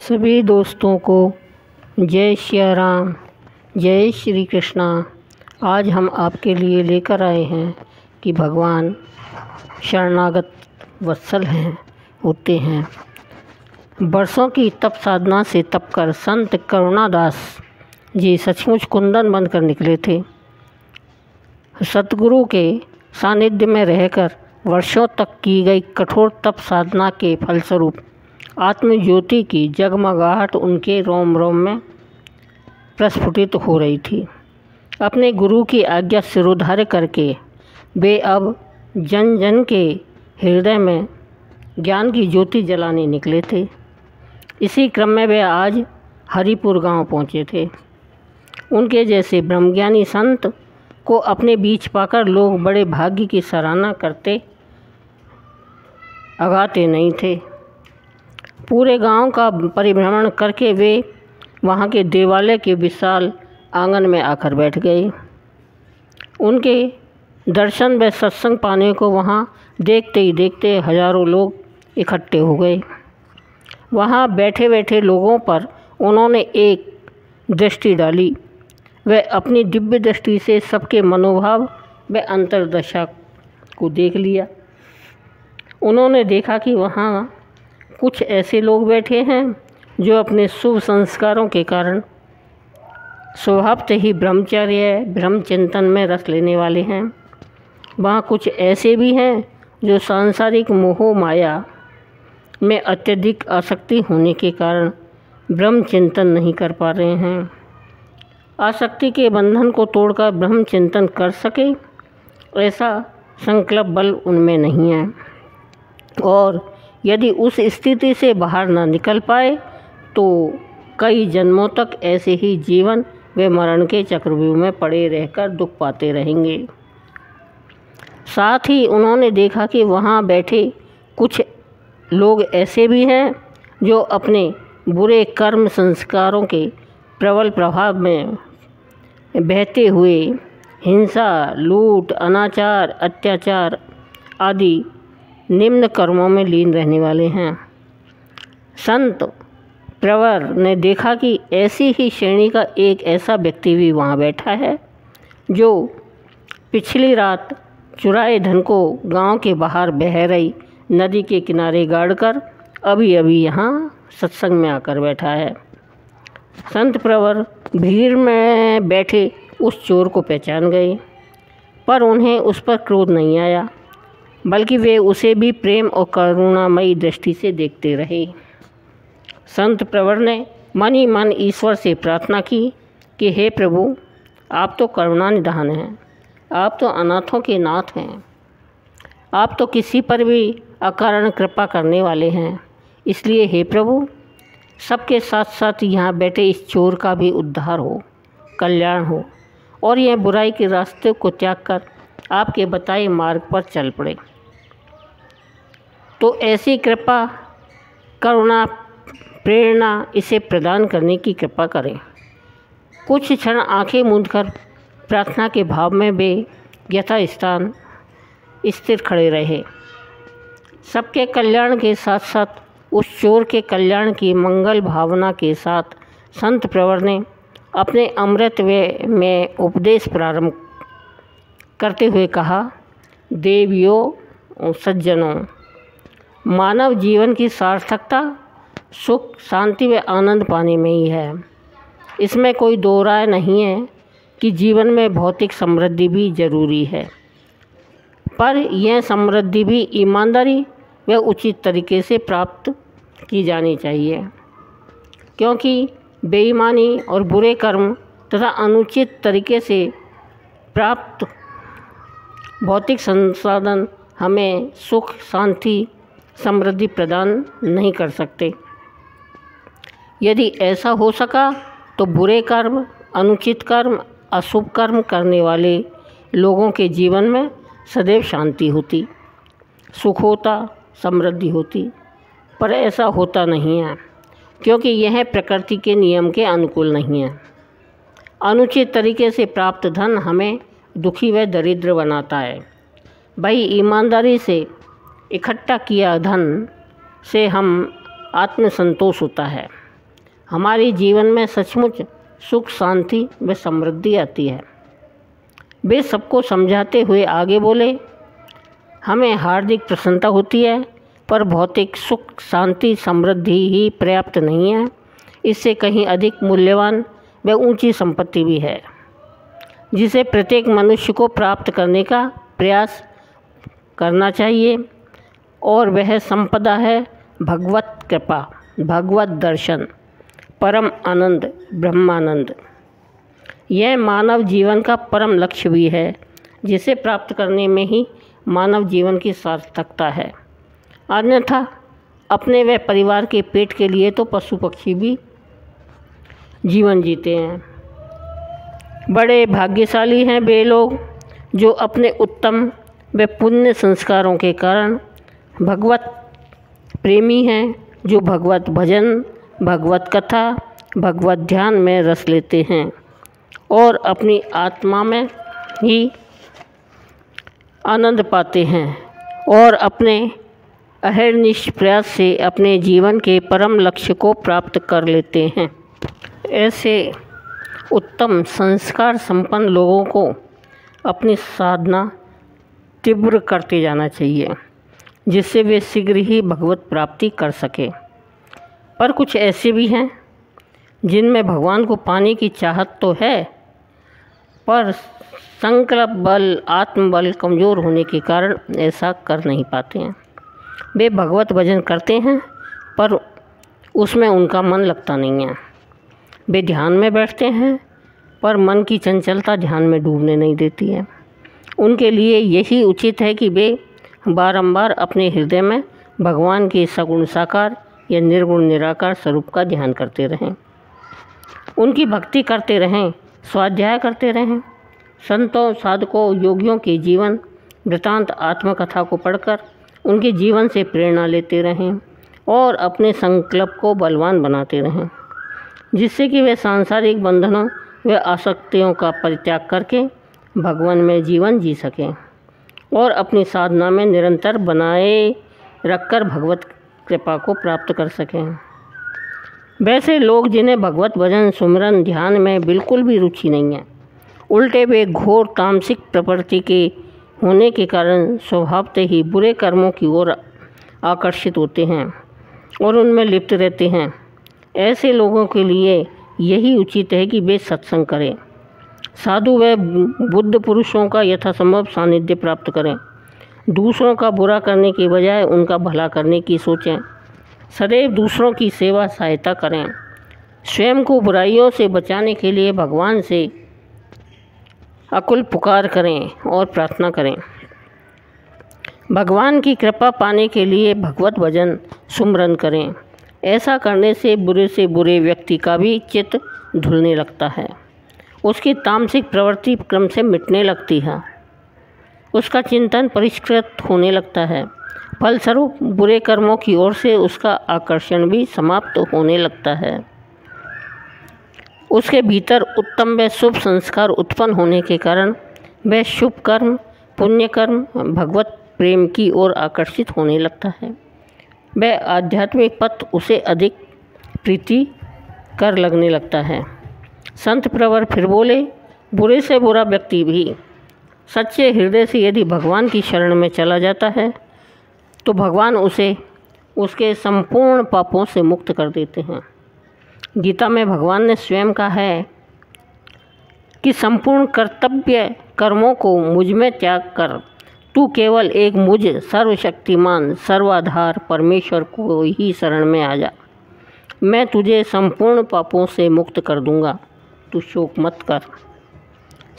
सभी दोस्तों को जय श्री राम, जय श्री कृष्णा। आज हम आपके लिए लेकर आए हैं कि भगवान शरणागत वत्सल होते हैं। बरसों की तप साधना से तप कर संत करुणादास जी सचमुच कुंदन बनकर निकले थे। सतगुरु के सानिध्य में रहकर वर्षों तक की गई कठोर तप साधना के फलस्वरूप आत्मज्योति की जगमगाहट उनके रोम रोम में प्रस्फुटित हो रही थी। अपने गुरु की आज्ञा सिरोधार्य करके वे अब जन जन के हृदय में ज्ञान की ज्योति जलाने निकले थे। इसी क्रम में वे आज हरिपुर गांव पहुंचे थे। उनके जैसे ब्रह्मज्ञानी संत को अपने बीच पाकर लोग बड़े भाग्य की सराहना करते अगाते नहीं थे। पूरे गांव का परिभ्रमण करके वे वहां के देवालय के विशाल आंगन में आकर बैठ गए। उनके दर्शन व सत्संग पाने को वहां देखते ही देखते हजारों लोग इकट्ठे हो गए। वहां बैठे बैठे लोगों पर उन्होंने एक दृष्टि डाली। वह अपनी दिव्य दृष्टि से सबके मनोभाव व अंतर्दशा को देख लिया। उन्होंने देखा कि वहाँ कुछ ऐसे लोग बैठे हैं जो अपने शुभ संस्कारों के कारण स्वभावतः ही ब्रह्मचर्य ब्रह्मचिंतन में रस लेने वाले हैं। वहाँ कुछ ऐसे भी हैं जो सांसारिक मोह माया में अत्यधिक आसक्ति होने के कारण ब्रह्मचिंतन नहीं कर पा रहे हैं। आसक्ति के बंधन को तोड़कर ब्रह्मचिंतन कर सके ऐसा संकल्प बल उनमें नहीं है, और यदि उस स्थिति से बाहर न निकल पाए तो कई जन्मों तक ऐसे ही जीवन व मरण के चक्रव्यूह में पड़े रहकर दुख पाते रहेंगे। साथ ही उन्होंने देखा कि वहाँ बैठे कुछ लोग ऐसे भी हैं जो अपने बुरे कर्म संस्कारों के प्रबल प्रभाव में बहते हुए हिंसा, लूट, अनाचार, अत्याचार आदि निम्न कर्मों में लीन रहने वाले हैं। संत प्रवर ने देखा कि ऐसी ही श्रेणी का एक ऐसा व्यक्ति भी वहाँ बैठा है जो पिछली रात चुराए धन को गांव के बाहर बह रही नदी के किनारे गाड़कर अभी अभी यहाँ सत्संग में आकर बैठा है। संत प्रवर भीड़ में बैठे उस चोर को पहचान गए, पर उन्हें उस पर क्रोध नहीं आया, बल्कि वे उसे भी प्रेम और करुणामयी दृष्टि से देखते रहे। संत प्रवर ने मन ही मन ईश्वर से प्रार्थना की कि हे प्रभु, आप तो करुणानिधान हैं, आप तो अनाथों के नाथ हैं, आप तो किसी पर भी अकारण कृपा करने वाले हैं। इसलिए हे प्रभु, सबके साथ साथ यहाँ बैठे इस चोर का भी उद्धार हो, कल्याण हो, और यह बुराई के रास्ते को त्याग कर आपके बताए मार्ग पर चल पड़े। तो ऐसी कृपा, करुणा, प्रेरणा इसे प्रदान करने की कृपा करें। कुछ क्षण आंखें मूंदकर प्रार्थना के भाव में वे यथास्थान स्थिर खड़े रहे। सबके कल्याण के साथ साथ उस चोर के कल्याण की मंगल भावना के साथ संत प्रवर ने अपने अमृत में उपदेश प्रारंभ करते हुए कहा, देवियों, सज्जनों, मानव जीवन की सार्थकता सुख, शांति व आनंद पाने में ही है। इसमें कोई दो राय नहीं है कि जीवन में भौतिक समृद्धि भी जरूरी है, पर यह समृद्धि भी ईमानदारी व उचित तरीके से प्राप्त की जानी चाहिए, क्योंकि बेईमानी और बुरे कर्म तथा अनुचित तरीके से प्राप्त भौतिक संसाधन हमें सुख, शांति, समृद्धि प्रदान नहीं कर सकते। यदि ऐसा हो सका तो बुरे कर्म, अनुचित कर्म, अशुभ कर्म करने वाले लोगों के जीवन में सदैव शांति होती, सुख होता, समृद्धि होती, पर ऐसा होता नहीं है, क्योंकि यह प्रकृति के नियम के अनुकूल नहीं है। अनुचित तरीके से प्राप्त धन हमें दुखी व दरिद्र बनाता है। भाई, ईमानदारी से इकट्ठा किया धन से हम आत्मसंतोष होता है। हमारे जीवन में सचमुच सुख, शांति व समृद्धि आती है। वे सबको समझाते हुए आगे बोले, हमें हार्दिक प्रसन्नता होती है, पर भौतिक सुख, शांति, समृद्धि ही पर्याप्त नहीं है। इससे कहीं अधिक मूल्यवान व ऊंची संपत्ति भी है, जिसे प्रत्येक मनुष्य को प्राप्त करने का प्रयास करना चाहिए, और वह संपदा है भगवत कृपा, भगवत दर्शन, परम आनंद, ब्रह्मानंद। यह मानव जीवन का परम लक्ष्य भी है, जिसे प्राप्त करने में ही मानव जीवन की सार्थकता है। अन्यथा अपने व परिवार के पेट के लिए तो पशु पक्षी भी जीवन जीते हैं। बड़े भाग्यशाली हैं वे लोग जो अपने उत्तम व पुण्य संस्कारों के कारण भगवत प्रेमी हैं, जो भगवत भजन, भगवत कथा, भगवत ध्यान में रस लेते हैं और अपनी आत्मा में ही आनंद पाते हैं और अपने अहर्निश प्रयास से अपने जीवन के परम लक्ष्य को प्राप्त कर लेते हैं। ऐसे उत्तम संस्कार संपन्न लोगों को अपनी साधना तीव्र करते जाना चाहिए, जिससे वे शीघ्र ही भगवत प्राप्ति कर सकें। पर कुछ ऐसे भी हैं जिनमें भगवान को पाने की चाहत तो है, पर संकल्प बल, आत्मबल कमज़ोर होने के कारण ऐसा कर नहीं पाते हैं। वे भगवत भजन करते हैं, पर उसमें उनका मन लगता नहीं है। वे ध्यान में बैठते हैं, पर मन की चंचलता ध्यान में डूबने नहीं देती है। उनके लिए यही उचित है कि वे बारंबार अपने हृदय में भगवान के सगुण साकार या निर्गुण निराकार स्वरूप का ध्यान करते रहें, उनकी भक्ति करते रहें, स्वाध्याय करते रहें। संतों, साधकों, योगियों के जीवन वृतांत, आत्मकथा को पढ़कर उनके जीवन से प्रेरणा लेते रहें और अपने संकल्प को बलवान बनाते रहें, जिससे कि वे सांसारिक बंधनों व आसक्तियों का परित्याग करके भगवान में जीवन जी सकें और अपनी साधना में निरंतर बनाए रखकर भगवत कृपा को प्राप्त कर सकें। वैसे लोग जिन्हें भगवत भजन, सुमिरन, ध्यान में बिल्कुल भी रुचि नहीं है, उल्टे वे घोर तामसिक प्रवृत्ति के होने के कारण स्वभावतः ही बुरे कर्मों की ओर आकर्षित होते हैं और उनमें लिप्त रहते हैं। ऐसे लोगों के लिए यही उचित है कि वे सत्संग करें, साधु व बुद्ध पुरुषों का यथासंभव सानिध्य प्राप्त करें, दूसरों का बुरा करने के बजाय उनका भला करने की सोचें, सदैव दूसरों की सेवा सहायता करें, स्वयं को बुराइयों से बचाने के लिए भगवान से अकुल पुकार करें और प्रार्थना करें। भगवान की कृपा पाने के लिए भगवत भजन, सुमिरन करें। ऐसा करने से बुरे व्यक्ति का भी चित्त धुलने लगता है, उसकी तामसिक प्रवृत्ति क्रम से मिटने लगती है, उसका चिंतन परिष्कृत होने लगता है। फलस्वरूप बुरे कर्मों की ओर से उसका आकर्षण भी समाप्त होने लगता है। उसके भीतर उत्तम व शुभ संस्कार उत्पन्न होने के कारण वह शुभ कर्म, पुण्य कर्म, भगवत प्रेम की ओर आकर्षित होने लगता है। वह आध्यात्मिक पथ उसे अधिक प्रीति कर लगने लगता है। संत प्रवर फिर बोले, बुरे से बुरा व्यक्ति भी सच्चे हृदय से यदि भगवान की शरण में चला जाता है तो भगवान उसे उसके संपूर्ण पापों से मुक्त कर देते हैं। गीता में भगवान ने स्वयं कहा है कि संपूर्ण कर्तव्य कर्मों को मुझ में त्याग कर तू केवल एक मुझ सर्वशक्तिमान सर्वाधार परमेश्वर को ही शरण में आ जा, मैं तुझे संपूर्ण पापों से मुक्त कर दूंगा, तू शोक मत कर।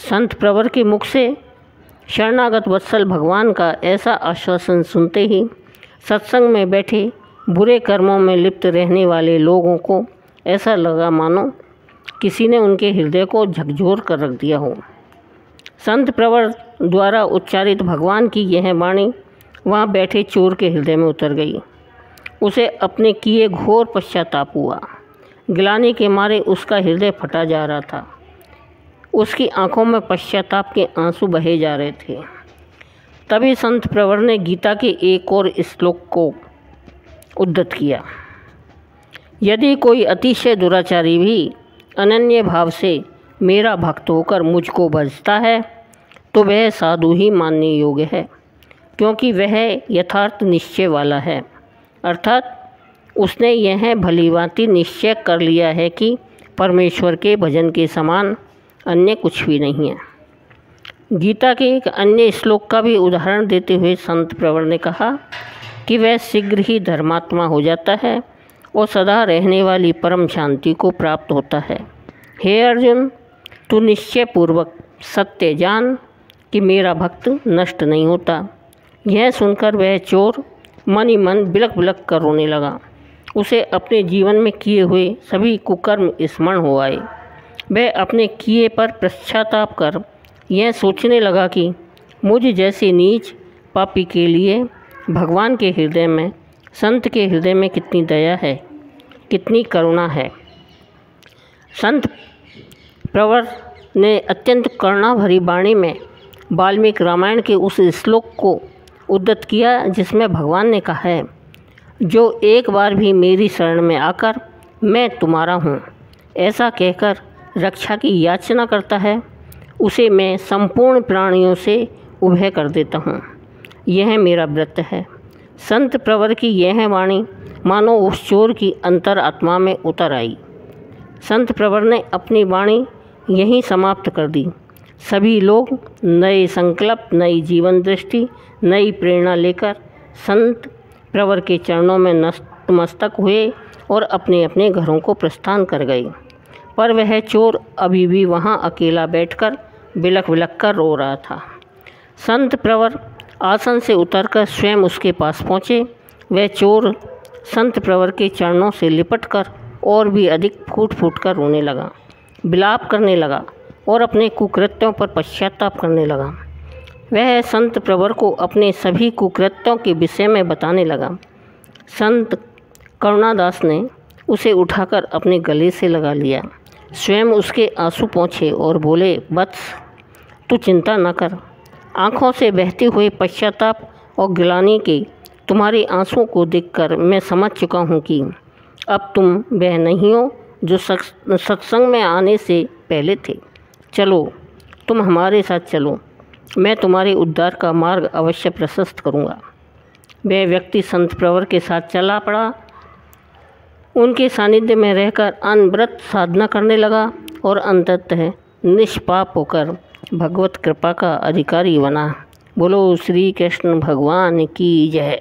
संत प्रवर के मुख से शरणागत वत्सल भगवान का ऐसा आश्वासन सुनते ही सत्संग में बैठे बुरे कर्मों में लिप्त रहने वाले लोगों को ऐसा लगा मानो किसी ने उनके हृदय को झकझोर कर रख दिया हो। संत प्रवर द्वारा उच्चारित भगवान की यह वाणी वहाँ बैठे चोर के हृदय में उतर गई। उसे अपने किए घोर पश्चाताप हुआ। गिलानी के मारे उसका हृदय फटा जा रहा था। उसकी आंखों में पश्चाताप के आंसू बहे जा रहे थे। तभी संत प्रवर ने गीता के एक और श्लोक को उद्धृत किया यदि कोई अतिशय दुराचारी भी अनन्य भाव से मेरा भक्त होकर मुझको भजता है तो वह साधु ही मानने योग्य है, क्योंकि वह यथार्थ निश्चय वाला है, अर्थात उसने यह भलीभांति निश्चय कर लिया है कि परमेश्वर के भजन के समान अन्य कुछ भी नहीं है। गीता के एक अन्य श्लोक का भी उदाहरण देते हुए संत प्रवर ने कहा कि वह शीघ्र ही धर्मात्मा हो जाता है और सदा रहने वाली परम शांति को प्राप्त होता है। हे अर्जुन, तू निश्चय पूर्वक सत्य जान कि मेरा भक्त नष्ट नहीं होता। यह सुनकर वह चोर मन ही मन बिलक बिलक कर रोने लगा। उसे अपने जीवन में किए हुए सभी कुकर्म स्मरण हो आए। वह अपने किए पर पश्चाताप कर यह सोचने लगा कि मुझ जैसे नीच पापी के लिए भगवान के हृदय में, संत के हृदय में कितनी दया है, कितनी करुणा है। संत प्रवर ने अत्यंत करुणा भरी वाणी में वाल्मीकि रामायण के उस श्लोक को उद्धृत किया जिसमें भगवान ने कहा है, जो एक बार भी मेरी शरण में आकर मैं तुम्हारा हूँ ऐसा कहकर रक्षा की याचना करता है, उसे मैं संपूर्ण प्राणियों से उभय कर देता हूँ। यह मेरा व्रत है। संत प्रवर की यह वाणी मानो उस चोर की अंतर आत्मा में उतर आई। संत प्रवर ने अपनी वाणी यहीं समाप्त कर दी। सभी लोग नए संकल्प, नई जीवन दृष्टि, नई प्रेरणा लेकर संत प्रवर के चरणों में नतमस्तक हुए और अपने अपने घरों को प्रस्थान कर गए। पर वह चोर अभी भी वहाँ अकेला बैठकर बिलख बिलख कर रो रहा था। संत प्रवर आसन से उतरकर स्वयं उसके पास पहुँचे। वह चोर संत प्रवर के चरणों से लिपटकर और भी अधिक फूट फूट कर रोने लगा, विलाप करने लगा और अपने कुकृत्यों पर पश्चाताप करने लगा। वह संत प्रवर को अपने सभी कुकृत्यों के विषय में बताने लगा। संत करुणादास ने उसे उठाकर अपने गले से लगा लिया, स्वयं उसके आंसू पोंछे और बोले, वत्स, तू चिंता न कर। आँखों से बहते हुए पश्चाताप और गिलानी के तुम्हारे आंसुओं को देखकर मैं समझ चुका हूँ कि अब तुम वह नहीं हो जो सत्संग में आने से पहले थे। चलो, तुम हमारे साथ चलो, मैं तुम्हारे उद्धार का मार्ग अवश्य प्रशस्त करूँगा। वह व्यक्ति संत प्रवर के साथ चला पड़ा, उनके सानिध्य में रहकर अनवरत साधना करने लगा और अंततः निष्पाप होकर भगवत कृपा का अधिकारी बना। बोलो श्री कृष्ण भगवान की जय।